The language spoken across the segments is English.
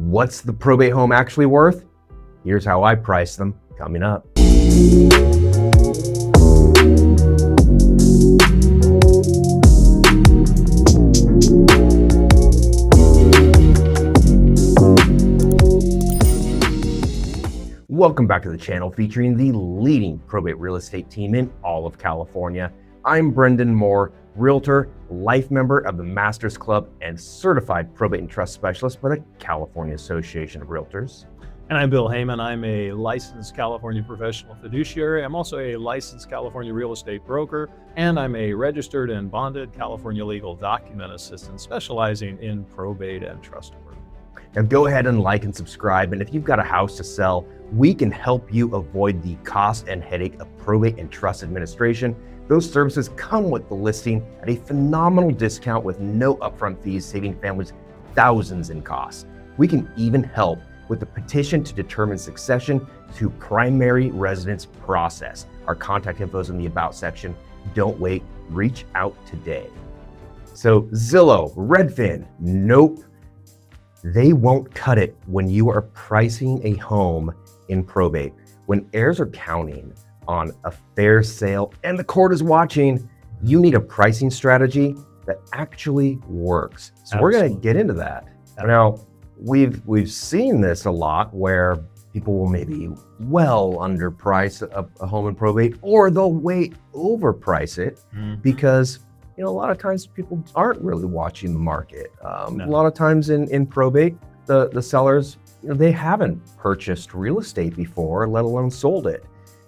What's the probate home actually worth? Here's how I price them coming up. Welcome back to the channel featuring the leading probate real estate team in all of California. I'm Brendan Mohr, Realtor, life member of the Masters Club, and certified probate and trust specialist by the California Association of Realtors. And I'm Bill Heyman. I'm a licensed California professional fiduciary. I'm also a licensed California real estate broker, and I'm a registered and bonded California legal document assistant specializing in probate and trust work. Now go ahead and like and subscribe, and if you've got a house to sell, we can help you avoid the cost and headache of probate and trust administration. Those services come with the listing at a phenomenal discount with no upfront fees, saving families thousands in costs. We can even help with the petition to determine succession to primary residence process. Our contact info is in the About section. Don't wait, reach out today. So Zillow, Redfin, nope. They won't cut it when you are pricing a home in probate. When heirs are counting on a fair sale and the court is watching, you need a pricing strategy that actually works. So Absolutely. We're going to get into that. Now, we've seen this a lot where people will maybe well underprice a home in probate, or they'll way overprice it because a lot of times people aren't really watching the market. A lot of times in probate, the sellers, they haven't purchased real estate before, let alone sold it.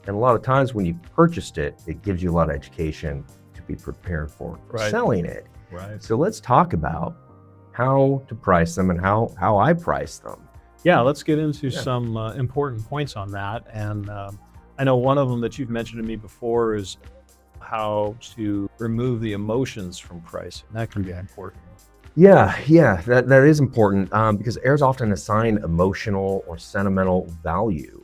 And a lot of times when you purchased it, it gives you a lot of education to be prepared for selling it. Right. So let's talk about how to price them and how I price them. Yeah, let's get into some important points on that. And I know one of them that you've mentioned to me before is how to remove the emotions from pricing. That can be important. Yeah, that is important because heirs often assign emotional or sentimental value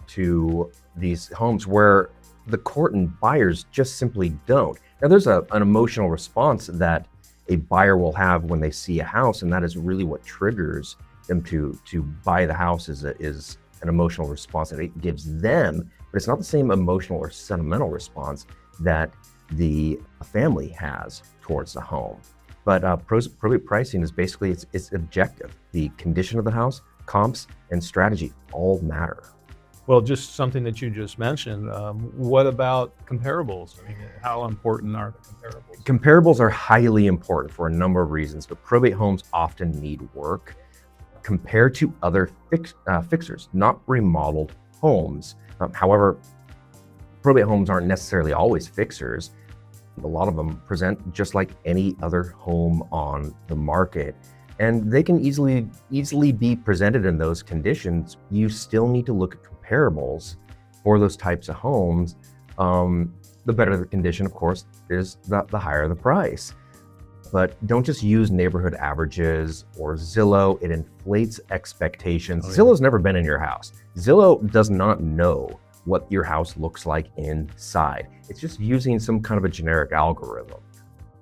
to these homes where the court and buyers just simply don't. Now, there's an emotional response that a buyer will have when they see a house, and that is really what triggers them to buy the house is an emotional response that it gives them, but it's not the same emotional or sentimental response that the family has towards the home. But probate pricing is basically, it's objective. The condition of the house, comps, and strategy all matter. Well, just something that you just mentioned, what about comparables? I mean, how important are the comparables? Comparables are highly important for a number of reasons, but probate homes often need work compared to other fixers, not remodeled homes. However, probate homes aren't necessarily always fixers. A lot of them present just like any other home on the market, and they can easily be presented in those conditions. You still need to look at comparables for those types of homes. The better the condition, of course, is the higher the price. But don't just use neighborhood averages or Zillow. It inflates expectations. Zillow's never been in your house. Zillow does not know what your house looks like inside. It's just using some kind of a generic algorithm.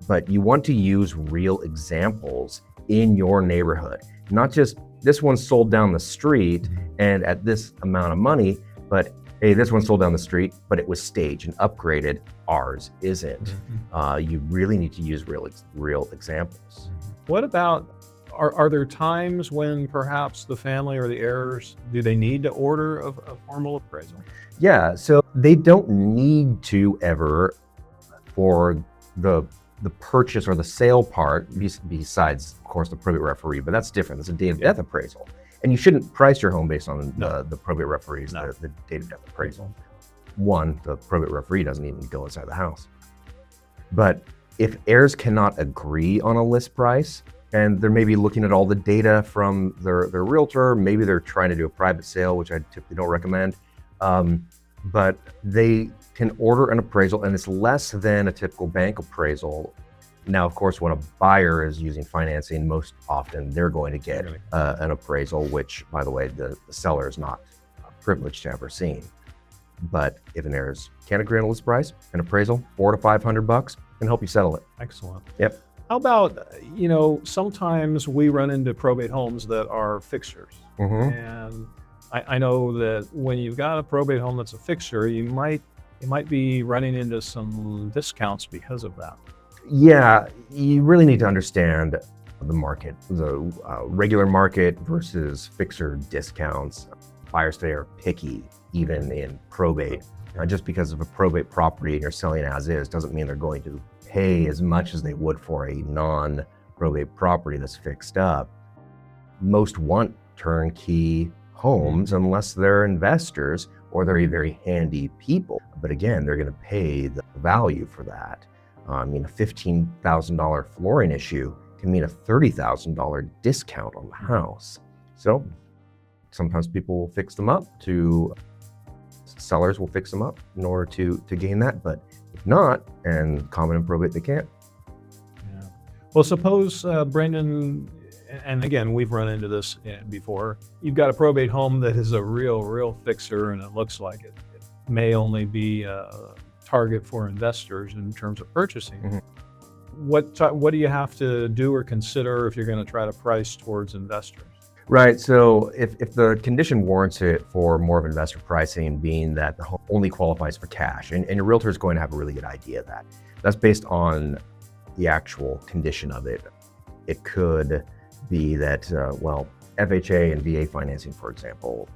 But you want to use real examples in your neighborhood, not just this one sold down the street and at this amount of money, but hey, this one sold down the street, but it was staged and upgraded. Ours isn't. You really need to use real examples. What about, are there times when perhaps the family or the heirs, do they need to order a formal appraisal? Yeah, so they don't need to ever for the purchase or the sale part, besides, of course, the probate referee, but that's different. It's a date of death appraisal. And you shouldn't price your home based on the probate referee's, the date of death appraisal. One, the probate referee doesn't even go inside the house. But if heirs cannot agree on a list price, and they're maybe looking at all the data from their realtor, maybe they're trying to do a private sale, which I typically don't recommend, but they can order an appraisal and it's less than a typical bank appraisal. Now, of course, when a buyer is using financing, most often they're going to get an appraisal, which, by the way, the seller is not privileged to ever seen. But if an heirs can't agree on a list price, an appraisal, $400 to $500 can help you settle it. Excellent. Yep. How about, sometimes we run into probate homes that are fixtures. Hmm. And I know that when you've got a probate home that's a fixture, you might be running into some discounts because of that. Yeah, you really need to understand the market, the regular market versus fixer discounts. Buyers today are picky, even in probate. Just because of a probate property and you're selling as is doesn't mean they're going to pay as much as they would for a non-probate property that's fixed up. Most want turnkey homes unless they're investors or they're very handy people. But again, they're going to pay the value for that. A $15,000 flooring issue can mean a $30,000 discount on the house. So sometimes people will fix them up sellers will fix them up in order to gain that. But if not, and common in probate, they can't. Yeah. Well, suppose, Brendan, and again, we've run into this before. You've got a probate home that is a real fixer, and it looks like it may only be a target for investors in terms of purchasing. Mm-hmm. What do you have to do or consider if you're going to try to price towards investors? Right. So if the condition warrants it for more of investor pricing, being that the home only qualifies for cash, and your realtor is going to have a really good idea of that. That's based on the actual condition of it. It could be that, FHA and VA financing, for example,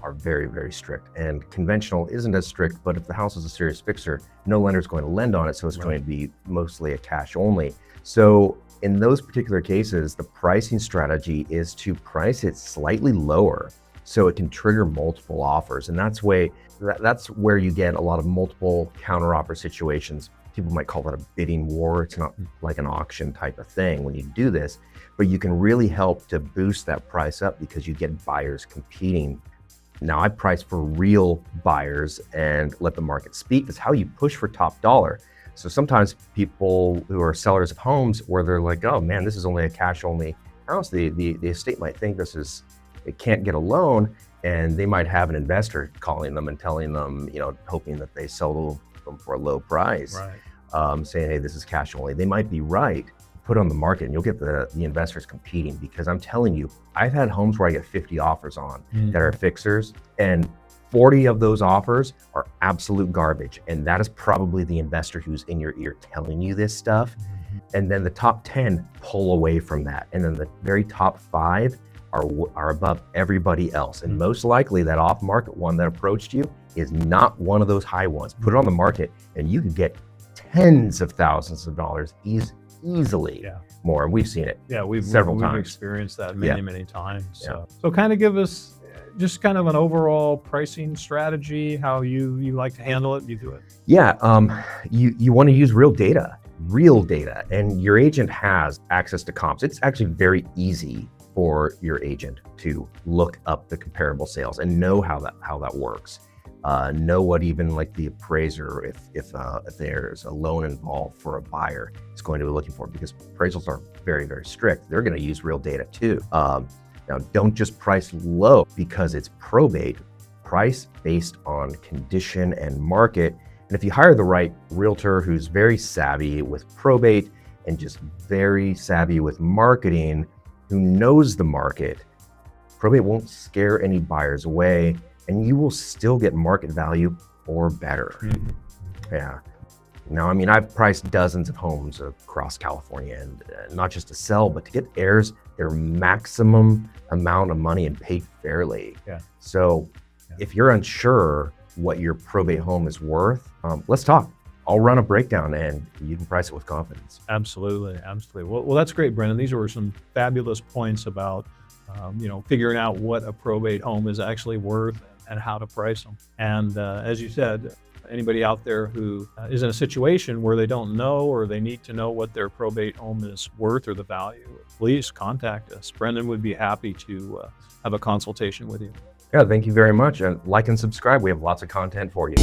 are very strict, and conventional isn't as strict, but if the house is a serious fixer, no lender is going to lend on it, so it's going to be mostly a cash only. So in those particular cases, the pricing strategy is to price it slightly lower so it can trigger multiple offers. And that's where you get a lot of multiple counteroffer situations. People might call that a bidding war. It's not like an auction type of thing when you do this, but you can really help to boost that price up because you get buyers competing. Now, I price for real buyers and let the market speak. That's how you push for top dollar. So sometimes people who are sellers of homes where they're like, oh man, this is only a cash only house. The estate might think it can't get a loan, and they might have an investor calling them and telling them, hoping that they sell them for a low price, saying, hey, this is cash only. They might be right. Put it on the market and you'll get the investors competing, because I'm telling you, I've had homes where I get 50 offers on that are fixers, and 40 of those offers are absolute garbage. And that is probably the investor who's in your ear telling you this stuff. And then the top 10 pull away from that. And then the very top 5 are above everybody else. And most likely that off-market one that approached you is not one of those high ones. Put it on the market and you can get tens of thousands of dollars easily more. And we've seen it several times. We've experienced that many times. So kind of give us just kind of an overall pricing strategy, how you like to handle it, you do it. Yeah, you want to use real data, and your agent has access to comps. It's actually very easy for your agent to look up the comparable sales and know how that works. Know what even like the appraiser, if there's a loan involved for a buyer, is going to be looking for, because appraisals are very strict. They're going to use real data too. Now, don't just price low because it's probate. Price based on condition and market. And if you hire the right realtor who's very savvy with probate and just very savvy with marketing, who knows the market, probate won't scare any buyers away, and you will still get market value or better. Yeah. Now, I've priced dozens of homes across California, and not just to sell, but to get heirs their maximum amount of money and paid fairly. So if you're unsure what your probate home is worth, let's talk. I'll run a breakdown and you can price it with confidence. Absolutely. Well, that's great, Brendan. These were some fabulous points about, figuring out what a probate home is actually worth and how to price them. And as you said, anybody out there who is in a situation where they don't know or they need to know what their probate home is worth or the value, please contact us. Brendan would be happy to have a consultation with you. Yeah, thank you very much. And like and subscribe. We have lots of content for you.